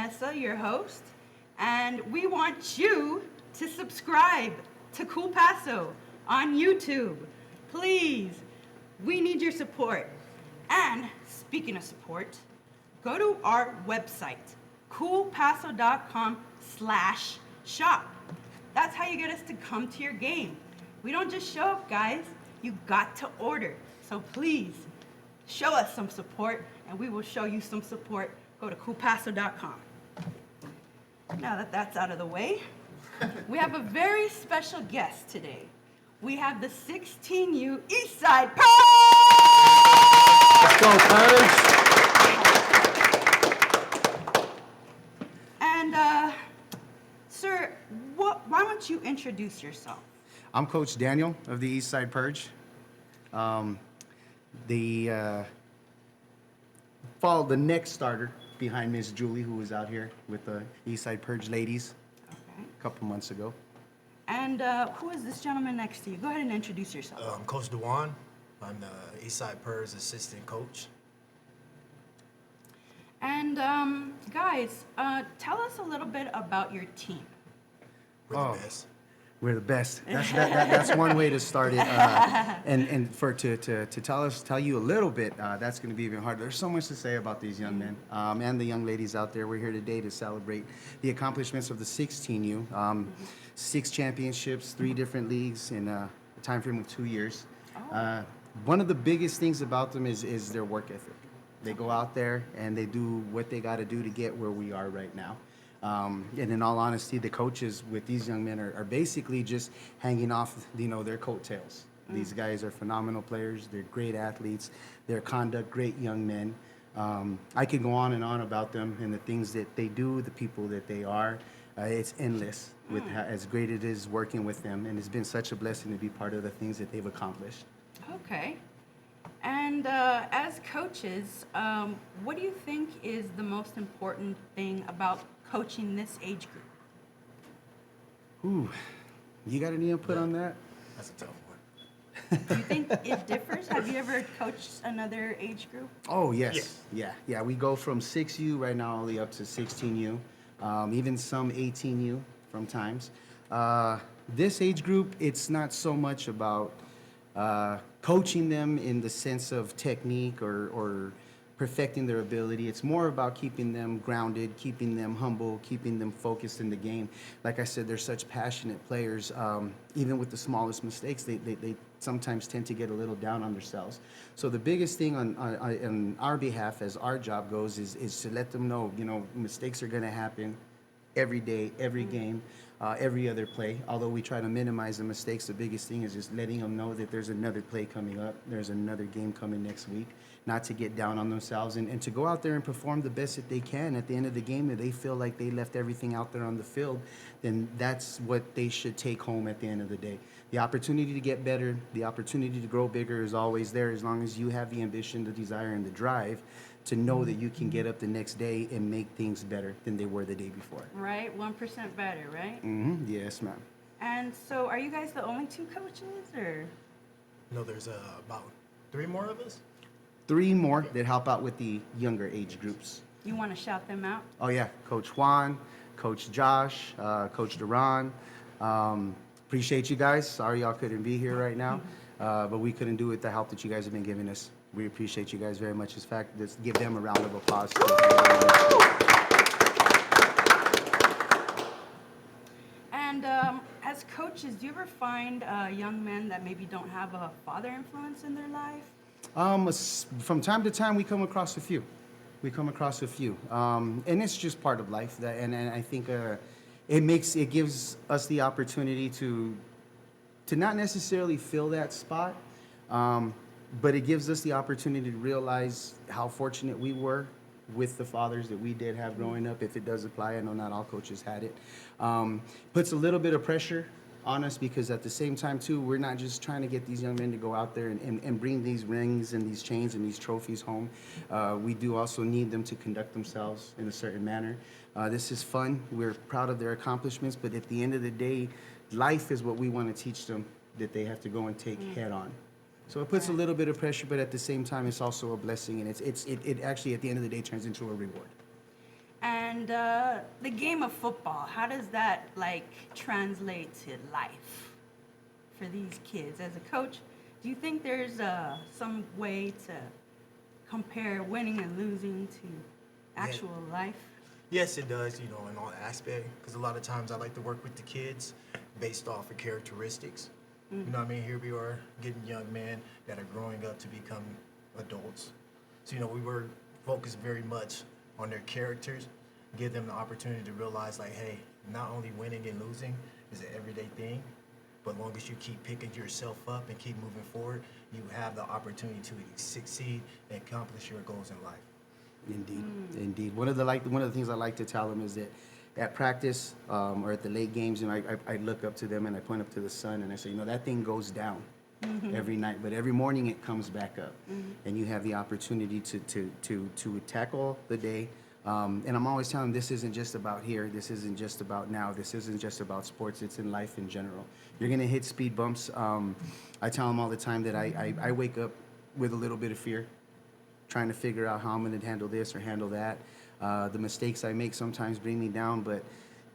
Vanessa, your host, and we want you to subscribe to Cool Paso on YouTube. Please, we need your support. And speaking of support, go to our website, coolpaso.com/shop. That's how you get us to come to your game. We don't just show up, guys. You got to order. So please, show us some support, and we will show you some support. Go to coolpaso.com. Now that that's out of the way, we have a very special guest today. We have the 16U Eastside Purge! Let's go, Purge! And, sir, why don't you introduce yourself? I'm Coach Daniel of the Eastside Purge. The next starter behind Miss Julie, who was out here with the Eastside Purge ladies a couple months ago. And who is this gentleman next to you? Go ahead and introduce yourself. I'm Coach Dewan. I'm the Eastside Purge assistant coach. And guys, tell us a little bit about your team. We're the best. We're the best. That's one way to start it. And to tell you a little bit, that's going to be even harder. There's so much to say about these young men and the young ladies out there. We're here today to celebrate the accomplishments of the 16U. 6 championships, 3 different leagues in a time frame of 2 years. One of the biggest things about them is their work ethic. They go out there and they do what they got to do to get where we are right now. And in all honesty, the coaches with these young men are basically just hanging off, their coattails. These guys are phenomenal players. They're great athletes. Their conduct, great young men. I could go on and on about them and the things that they do, the people that they are. It's endless with as great it is working with them. And it's been such a blessing to be part of the things that they've accomplished. Okay. And as coaches, what do you think is the most important thing about coaching this age group? Ooh, you got any input on that? That's a tough one. Do you think it differs? Have you ever coached another age group? Oh, yes. Yeah. We go from 6U right now all the way up to 16U, even some 18U from times. This age group, it's not so much about coaching them in the sense of technique or perfecting their ability. It's more about keeping them grounded, keeping them humble, keeping them focused in the game. Like I said, they're such passionate players. Even with the smallest mistakes, they sometimes tend to get a little down on themselves. So the biggest thing on our behalf as our job goes is to let them know, mistakes are going to happen every day, every game, every other play. Although we try to minimize the mistakes, the biggest thing is just letting them know that there's another play coming up, there's another game coming next week, not to get down on themselves and to go out there and perform the best that they can. At the end of the game, if they feel like they left everything out there on the field, then that's what they should take home at the end of the day. The opportunity to get better, the opportunity to grow bigger is always there as long as you have the ambition, the desire, and the drive to know that you can get up the next day and make things better than they were the day before. Right, 1% better, right? Yes, ma'am. And so are you guys the only 2 coaches, or? No, there's about 3 more of us. 3 more that help out with the younger age groups. You want to shout them out? Oh yeah, Coach Juan, Coach Josh, Coach Duran. Appreciate you guys. Sorry y'all couldn't be here right now, but we couldn't do it with the help that you guys have been giving us. We appreciate you guys very much. In fact, let's give them a round of applause. And as coaches, do you ever find young men that maybe don't have a father influence in their life? From time to time, we come across a few. And it's just part of life. And I think it gives us the opportunity to not necessarily fill that spot, but it gives us the opportunity to realize how fortunate we were with the fathers that we did have growing up. If it does apply, I know not all coaches had it. Puts a little bit of pressure on us because at the same time too, we're not just trying to get these young men to go out there and bring these rings and these chains and these trophies home. We do also need them to conduct themselves in a certain manner. This is fun. We're proud of their accomplishments, but at the end of the day, life is what we want to teach them that they have to go and take head on. So it puts a little bit of pressure, but at the same time, it's also a blessing, and it actually at the end of the day turns into a reward. And the game of football, how does that like translate to life for these kids? As a coach, do you think there's some way to compare winning and losing to actual life? Yes, it does, in all aspect. Because a lot of times I like to work with the kids based off of characteristics. You know what I mean? Here we are getting young men that are growing up to become adults. So, we were focused very much on their characters, give them the opportunity to realize, like, hey, not only winning and losing is an everyday thing, but long as you keep picking yourself up and keep moving forward, you have the opportunity to succeed and accomplish your goals in life. Indeed, indeed. One of the things I like to tell them is that at practice or at the late games, I look up to them and I point up to the sun and I say, that thing goes down every night, but every morning it comes back up, and you have the opportunity to tackle the day. And I'm always telling them, this isn't just about here. This isn't just about now. This isn't just about sports. It's in life in general. You're gonna hit speed bumps. I tell them all the time that I wake up with a little bit of fear, trying to figure out how I'm going to handle this or handle that. The mistakes I make sometimes bring me down, but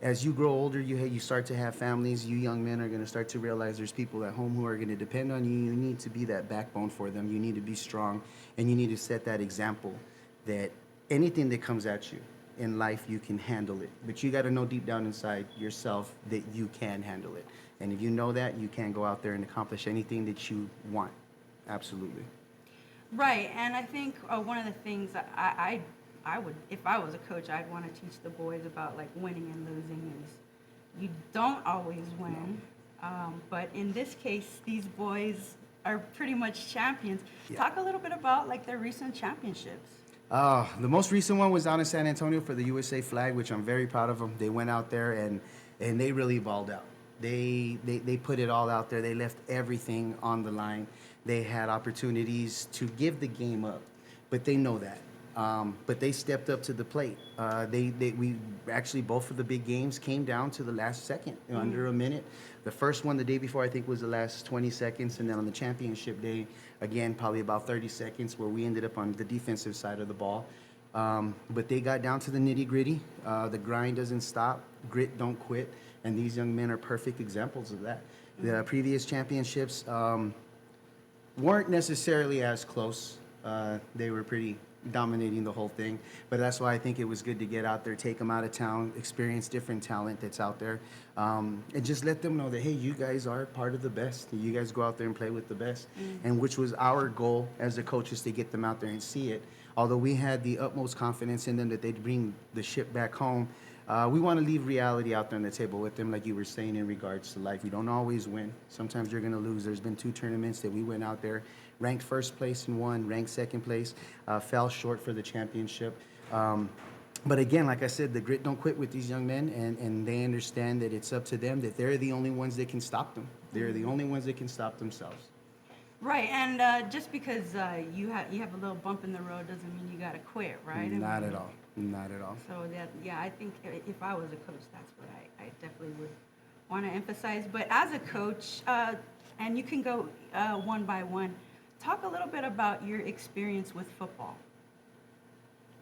as you grow older, you start to have families. You young men are going to start to realize there's people at home who are going to depend on you. You need to be that backbone for them. You need to be strong, and you need to set that example that anything that comes at you in life, you can handle it. But you got to know deep down inside yourself that you can handle it. And if you know that, you can go out there and accomplish anything that you want. Absolutely. Right, and I think one of the things that I would, if I was a coach, I'd want to teach the boys about like winning and losing is you don't always win, but in this case, these boys are pretty much champions. Yeah. Talk a little bit about like their recent championships. The most recent one was down in San Antonio for the USA flag, which I'm very proud of them. They went out there and they really balled out. They put it all out there. They left everything on the line. They had opportunities to give the game up, but they know that. But they stepped up to the plate. We actually, both of the big games came down to the last second, under a minute. The first one the day before, I think, was the last 20 seconds. And then on the championship day, again, probably about 30 seconds, where we ended up on the defensive side of the ball. But they got down to the nitty gritty. The grind doesn't stop. Grit don't quit. And these young men are perfect examples of that. The previous championships weren't necessarily as close. They were pretty dominating the whole thing. But that's why I think it was good to get out there, take them out of town, experience different talent that's out there, and just let them know that, hey, you guys are part of the best. You guys go out there and play with the best. And which was our goal as the coaches, to get them out there and see it. Although we had the utmost confidence in them that they'd bring the ship back home, we want to leave reality out there on the table with them, like you were saying, in regards to life. You don't always win. Sometimes you're going to lose. There's been 2 tournaments that we went out there, ranked first place in one, ranked second place, fell short for the championship. But again, like I said, the grit don't quit with these young men, and they understand that it's up to them, that they're the only ones that can stop them. They're the only ones that can stop themselves. Right, and just because you have a little bump in the road doesn't mean you got to quit, right? Not at all. Not at all. So that, yeah, I think if I was a coach, that's what I definitely would want to emphasize. But as a coach, and you can go one by one, talk a little bit about your experience with football.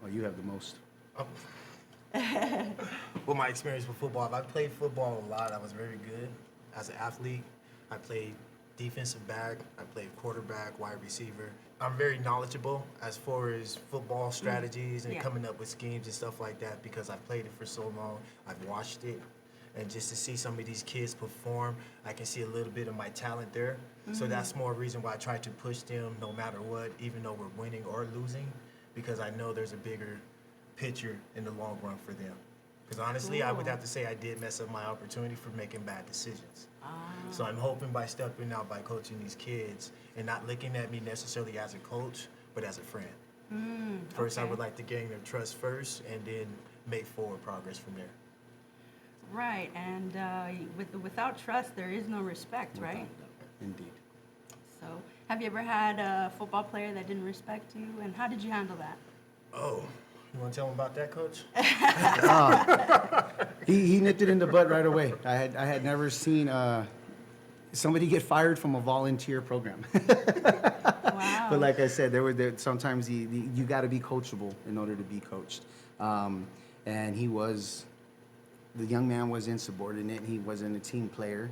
Oh, you have the most. Well, my experience with football, I played football a lot. I was very good as an athlete. I played defensive back. I played quarterback, wide receiver. I'm very knowledgeable as far as football strategies and coming up with schemes and stuff like that, because I've played it for so long. I've watched it. And just to see some of these kids perform, I can see a little bit of my talent there. So that's more reason why I try to push them no matter what, even though we're winning or losing, because I know there's a bigger picture in the long run for them. Because honestly, I would have to say I did mess up my opportunity for making bad decisions. So I'm hoping by stepping out, by coaching these kids, and not looking at me necessarily as a coach, but as a friend. First, I would like to gain their trust first, and then make forward progress from there. Right, and without trust, there is no respect, right? Indeed. So, have you ever had a football player that didn't respect you, and how did you handle that? Oh, you want to tell them about that, Coach? He nipped it in the bud right away. I had never seen somebody get fired from a volunteer program. Wow. But like I said, sometimes you got to be coachable in order to be coached. and the young man was insubordinate. He wasn't a team player,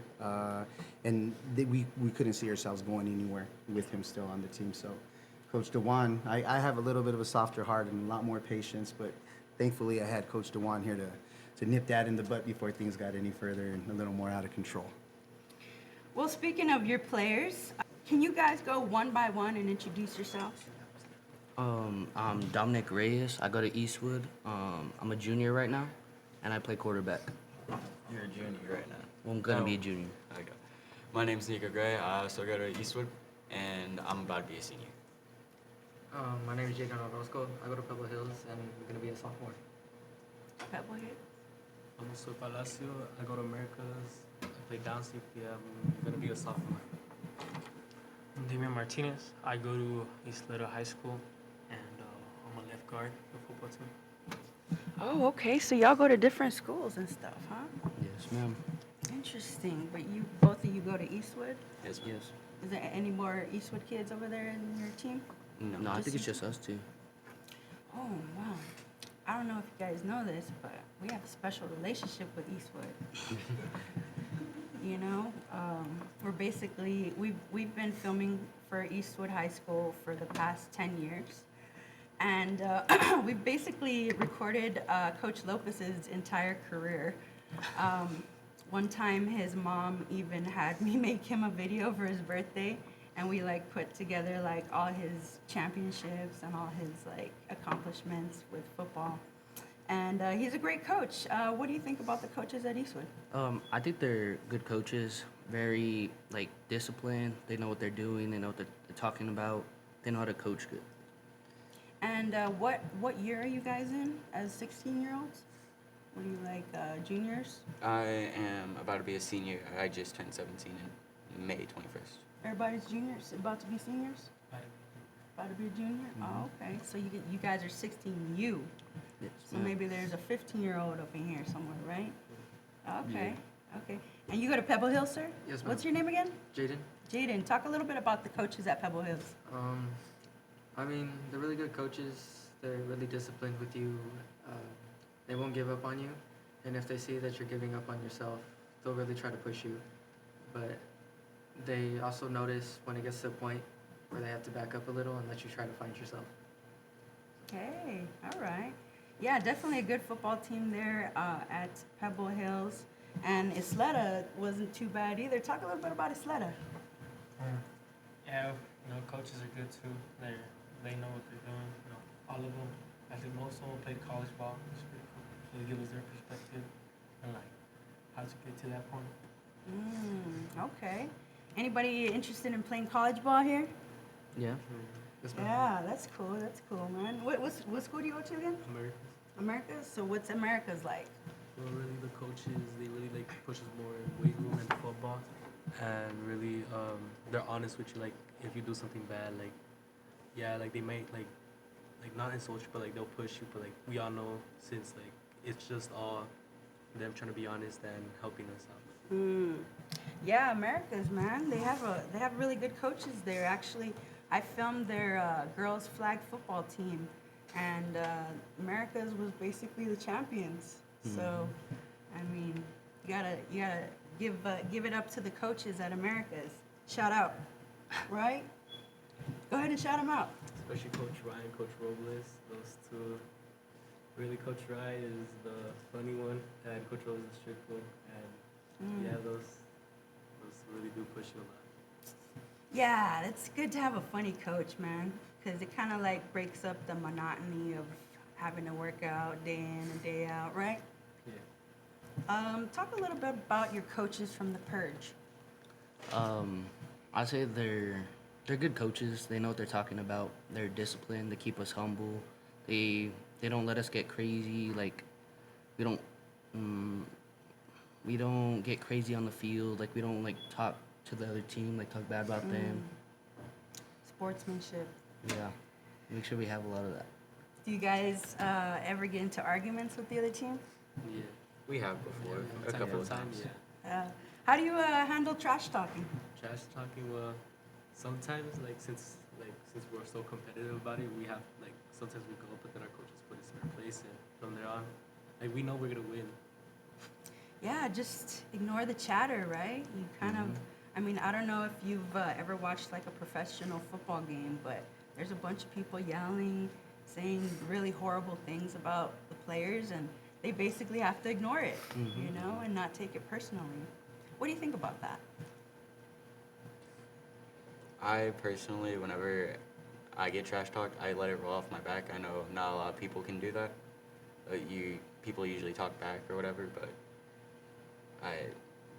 and we couldn't see ourselves going anywhere with him still on the team. So, Coach Dewan, I have a little bit of a softer heart and a lot more patience, but thankfully I had Coach Dewan here to nip that in the butt before things got any further and a little more out of control. Well, speaking of your players, can you guys go one by one and introduce yourselves? I'm Dominic Reyes. I go to Eastwood. I'm a junior right now, and I play quarterback. You're a junior right now. Well, I'm gonna Oh, be a junior. Okay. My name's Nico Gray. I also go to Eastwood, and I'm about to be a senior. My name is Jaden Orozco. I go to Pebble Hills, and I'm going to be a sophomore. Pebble Hill? I'm Jose Palacio. I go to Americas. I play down safety. I'm going to be a sophomore. I'm Damian Martinez. I go to East Little High School, and I'm a left guard for the football team. Oh, okay. So y'all go to different schools and stuff, huh? Yes, ma'am. Interesting. But both of you go to Eastwood? Yes. Yes. Is there any more Eastwood kids over there in your team? No, I think it's just us two. Oh, wow. I don't know if you guys know this, but we have a special relationship with Eastwood. You know, we've been filming for Eastwood High School for the past 10 years. And we've basically recorded Coach Lopez's entire career. One time his mom even had me make him a video for his birthday, and we like put together like all his championships and all his like accomplishments with football. And he's a great coach. What do you think about the coaches at Eastwood? I think they're good coaches. Very like disciplined. They know what they're doing. They know what they're talking about. They know how to coach good. And what year are you guys in as 16-year-olds? What are you like, juniors? I am about to be a senior. I just turned 17 in May 21st. Everybody's juniors, about to be seniors? About to be a junior? Oh, okay. So you guys are 16U. Yes, So ma'am. maybe there's a 15-year-old up in here somewhere, right? Okay. Okay. And you go to Pebble Hills, sir? Yes, ma'am. What's your name again? Jaden? Jaden. Talk a little bit about the coaches at Pebble Hills. I mean, they're really good coaches. They're really disciplined with you. They won't give up on you. And if they see that you're giving up on yourself, they'll really try to push you. But they also notice when it gets to a point where they have to back up a little and let you try to find yourself. Hey, all right. Yeah, definitely a good football team there at Pebble Hills. And Isleta wasn't too bad either. Talk a little bit about Isleta. Yeah, coaches are good too. They know what they're doing. All of them. I think most of them played college ball. It's pretty cool. So they give us their perspective and like how to get to that point. Okay. Anybody interested in playing college ball here? Yeah. Yes, ma'am. Yeah, that's cool. That's cool, man. What school do you go to again? Americas. America's? So what's America's like? Well, really, the coaches, they really like push us more in weight room and football. And really, they're honest with you. Like, if you do something bad, like, yeah, like they might like not insult you, but like they'll push you. But like we all know, since like it's just all them trying to be honest and helping us out. Yeah, America's, man. They have really good coaches there. Actually, I filmed their girls flag football team, and America's was basically the champions. So, I mean, you gotta give it up to the coaches at America's. Shout out, right? Go ahead and shout them out. Especially Coach Ryan, Coach Robles, those two. Really, Coach Ryan is the funny one, and Coach Robles is the strict one. And yeah, those really do push you a lot. Yeah, it's good to have a funny coach, man, because it kind of like breaks up the monotony of having to work out day in and day out, right? Yeah. Talk a little bit about your coaches from the Purge. I say they're good coaches. They know what they're talking about. They're disciplined. They keep us humble. They don't let us get crazy. Like we don't get crazy on the field. Like we don't like talk to the other team. Like talk bad about them. Sportsmanship. Yeah. Make sure we have a lot of that. Do you guys ever get into arguments with the other team? Yeah. We have before, a couple of times. Yeah. How do you handle trash talking? Trash talking, well, sometimes since we're so competitive about it, we have sometimes we go, but then our coaches put us in our place, and from there on, Like we know we're gonna win. Yeah, just ignore the chatter, right? You kind of, I mean, I don't know if you've ever watched like a professional football game, but there's a bunch of people yelling, saying really horrible things about the players, and they basically have to ignore it, you know, and not take it personally. What do you think about that? I personally, whenever I get trash talked, I let it roll off my back. I know not a lot of people can do that. People usually talk back or whatever, but I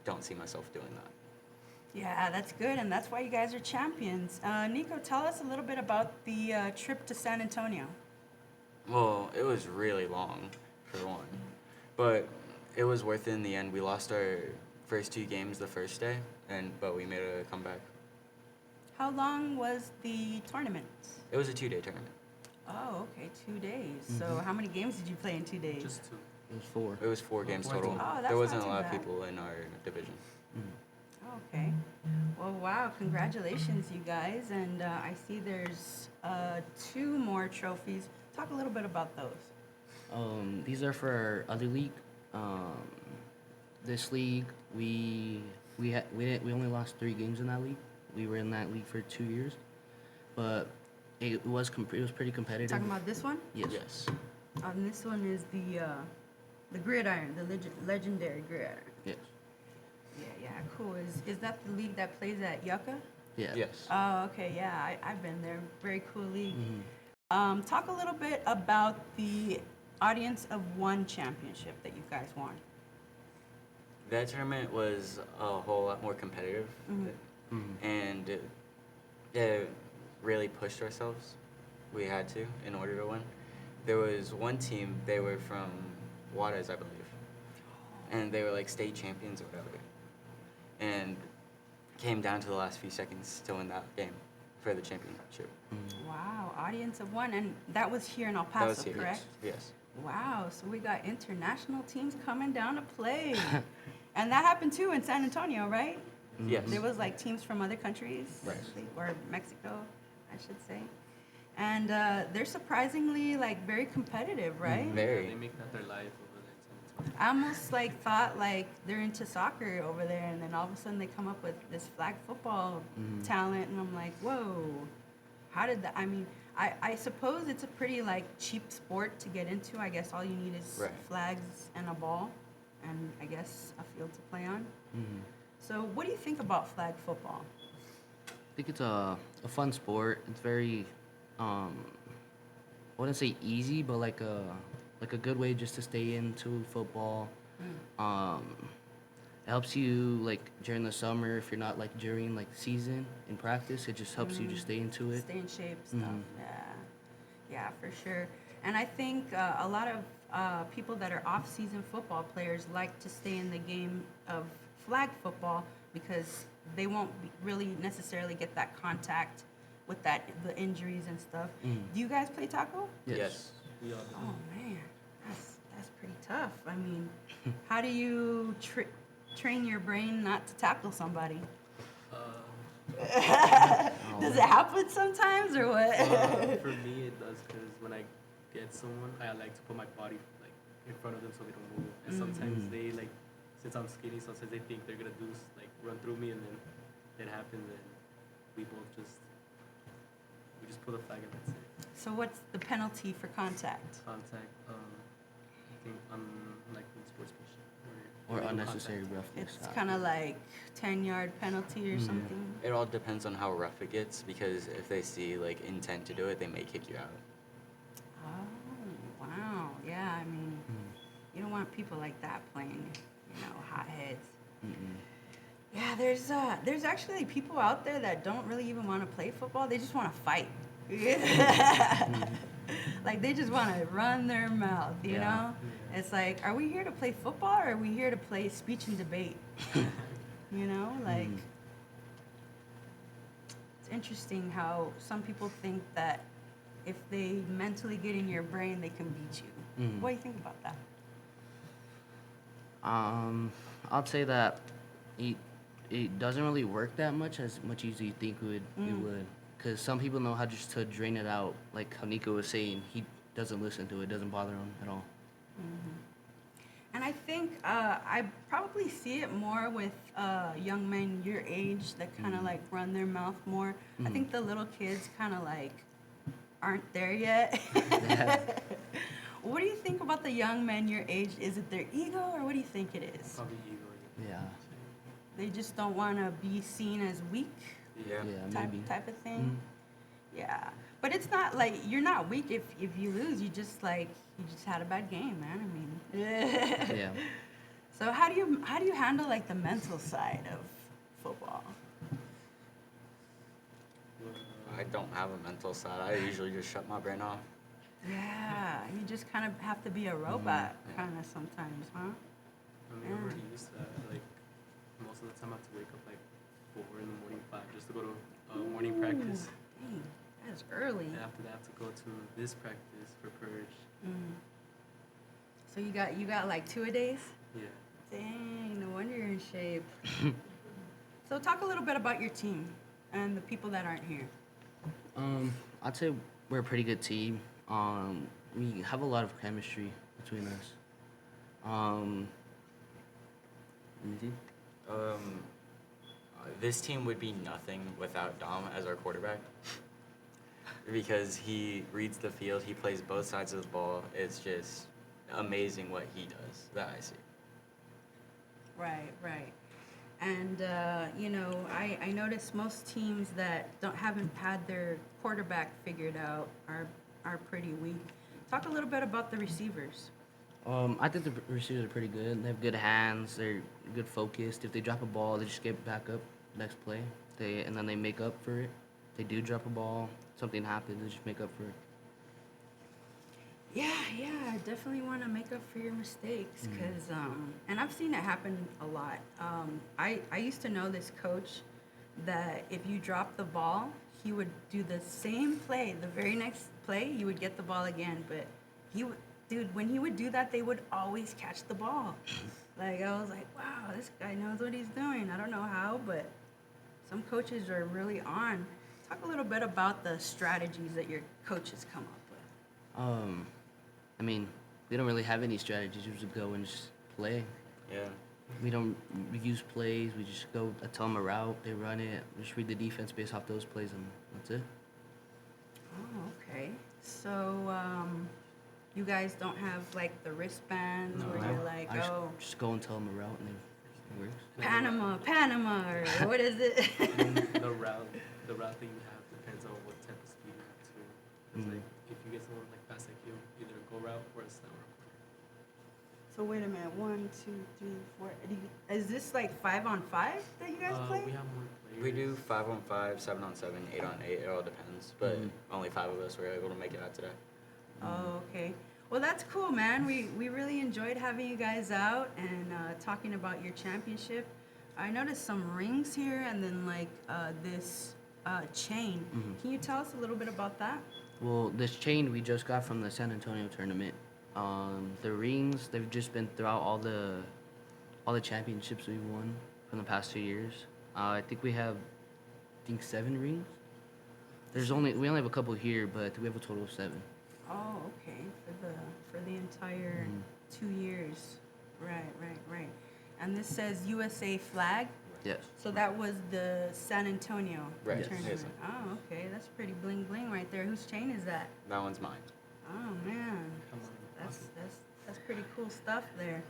don't see myself doing that. Yeah, that's good, and that's why you guys are champions. Nico, tell us a little bit about the trip to San Antonio. Well, it was really long, for one, but it was worth it in the end. We lost our first 2 games the first day, but we made a comeback. How long was the tournament? It was a 2-day tournament. Oh, okay, 2 days. So how many games did you play in 2 days? Just 2. It was 4. It was 4 games total. Oh, that's There wasn't not a too lot of bad. people in our division. Okay. Well, wow, congratulations, you guys. And I see there's 2 more trophies. Talk a little bit about those. These are for our other league. This league, we only lost 3 games in that league. We were in that league for 2 years, but it was pretty competitive. Talking about this one? Yes. And this one is the gridiron, the legendary gridiron. Yes. Yeah, cool. Is that the league that plays at Yucca? Yeah. Yes. Oh, okay, yeah, I've been there. Very cool league. Talk a little bit about the Audience of One championship that you guys won. That tournament was a whole lot more competitive, and it really pushed ourselves. We had to in order to win. There was one team, they were from Juarez, I believe, and they were like state champions or whatever, and came down to the last few seconds to win that game for the championship. Wow, Audience of One, and that was here in El That Paso, was here, correct? Yes. Wow, so we got international teams coming down to play. And that happened too in San Antonio, right? Yes. There was like teams from other countries, Right. or Mexico, I should say. And they're surprisingly like very competitive, right? Very. They make that their life over there. So I almost like thought like they're into soccer over there, and then all of a sudden they come up with this flag football talent, and I'm like, whoa, how did that? I mean, I suppose it's a pretty like cheap sport to get into. I guess all you need is Right. flags and a ball, and I guess a field to play on. So what do you think about flag football? I think it's a fun sport. It's very, I wouldn't say easy, but like a good way just to stay into football. It helps you like during the summer if you're not like during like season in practice. It just helps you just stay into it. Stay in shape stuff. Yeah, for sure. And I think a lot of people that are off-season football players like to stay in the game of flag football because they won't really necessarily get that contact with the injuries and stuff. Do you guys play tackle? Yes. we all do. Oh man, that's pretty tough. I mean, how do you train your brain not to tackle somebody? Does it happen sometimes or what? For me, it does because when I get someone, I like to put my body like in front of them so they don't move. And sometimes they like, since I'm skinny, sometimes they think they're gonna do like run through me, and then it happens, and we just put a flag and that's it. So what's the penalty for contact? Contact. I think like in sports pitch Or illegal unnecessary contact. roughness. It's kind of like 10-yard penalty or something. It all depends on how rough it gets, because if they see like intent to do it, they may kick you out. Oh, wow. Yeah, I mean, you don't want people like that playing, hotheads. Yeah, there's actually people out there that don't really even want to play football. They just want to fight. Like they just want to run their mouth, you know? It's like, are we here to play football or are we here to play speech and debate? Like it's interesting how some people think that if they mentally get in your brain, they can beat you. What do you think about that? I'd say that it doesn't really work that much as you think it would. Because some people know how just to drain it out. Like how Nico was saying, he doesn't listen to it, doesn't bother him at all. I think I probably see it more with young men your age that kind of like run their mouth more. I think the little kids kind of like aren't there yet. What do you think about the young men your age? Is it their ego or what do you think it is? Probably ego. Yeah. They just don't want to be seen as weak Yeah. Yeah, maybe. type of thing. Yeah. But it's not like you're not weak if you lose. You just had a bad game, man. I mean. Yeah. So how do you handle like the mental side of football? I don't have a mental side. I usually just shut my brain off. Yeah, you just kind of have to be a robot kind of sometimes, huh? I mean, I'm Yeah. already used to that. Like, most of the time I have to wake up like 4 in the morning, 5, just to go to morning practice. Dang, that's early. And after that, I have to go to this practice for Purge. Mm. So you got like 2-a-days? Yeah. Dang, no wonder you're in shape. So talk a little bit about your team and the people that aren't here. I'd say we're a pretty good team. We have a lot of chemistry between us. Easy. This team would be nothing without Dom as our quarterback. Because he reads the field, he plays both sides of the ball. It's just amazing what he does that I see. Right. And I noticed most teams that haven't had their quarterback figured out are pretty weak. Talk a little bit about the receivers. I think the receivers are pretty good. They have good hands. They're good focused. If they drop a ball, they just get back up next play. And then they make up for it. They do drop a ball, something happens, they just make up for it. Yeah, I definitely want to make up for your mistakes because, and I've seen it happen a lot. I used to know this coach that if you drop the ball, he would do the same play. The very next play, you would get the ball again. But when he would do that, they would always catch the ball. Like, I was like, wow, this guy knows what he's doing. I don't know how, but some coaches are really on. Talk a little bit about the strategies that your coaches come up with. I mean, we don't really have any strategies. We just go and just play. Yeah. We don't use plays. We just go. I tell them a route. They run it. We just read the defense based off those plays, and that's it. Oh, okay. So, you guys don't have like the wristbands where you're like, I just go and tell them a route, and it works. Panama, or what is it? the route that you have depends on what type of speed you have too. It's like if you get someone like fast like you, either a go route or a slant route. So wait a minute, 1, 2, 3, 4. Is this like 5-on-5 that you guys play? We have more players. We do 5-on-5, 7-on-7, 8-on-8. It all depends. But only 5 of us were able to make it out today. Oh, okay. Well, that's cool, man. We really enjoyed having you guys out and talking about your championship. I noticed some rings here and then like this chain. Can you tell us a little bit about that? Well, this chain we just got from the San Antonio tournament. The rings, they've just been throughout all the championships we've won from the past 2 years. I think we have 7 rings. We only have a couple here, but we have a total of 7. Oh, okay. For the entire 2 years. Right. And this says USA flag. Yes. So that was the San Antonio Right. tournament. Yes. Oh, okay. That's pretty bling bling right there. Whose chain is that? That one's mine. Oh man, Come on. that's pretty cool stuff there.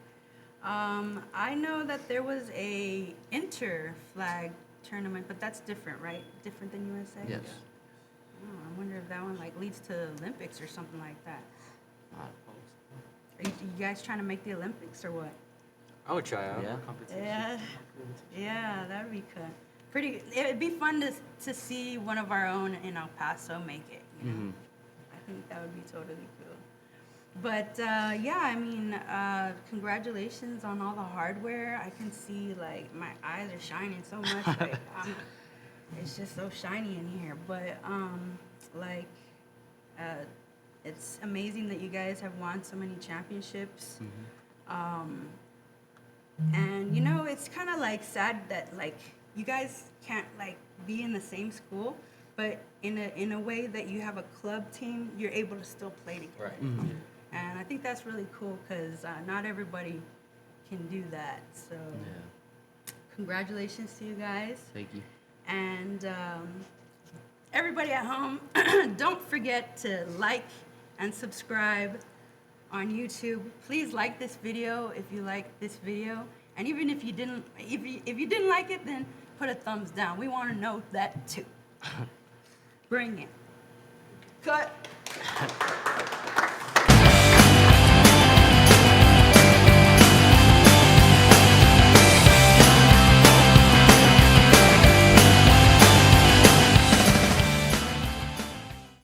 I know that there was a inter flag tournament, but that's different, right? Different than USA. Yes. Oh, I wonder if that one like leads to Olympics or something like that. Are you guys trying to make the Olympics or what? I would try out. Yeah. Competition. Yeah, that'd be good. It'd be fun to see one of our own in El Paso make it. You know? I think that would be totally cool. But yeah, I mean, congratulations on all the hardware. I can see like my eyes are shining so much. Like it's just so shiny in here. But it's amazing that you guys have won so many championships. And you know, it's kind of like sad that like you guys can't like be in the same school, but in a way that you have a club team, you're able to still play together. Right. And I think that's really cool because not everybody can do that. So Yeah. congratulations to you guys. Thank you. And everybody at home, don't forget to like and subscribe on YouTube. Please like this video if you like this video. And even if you didn't, if you didn't like it, then put a thumbs down. We want to know that too. Bring it. Cut.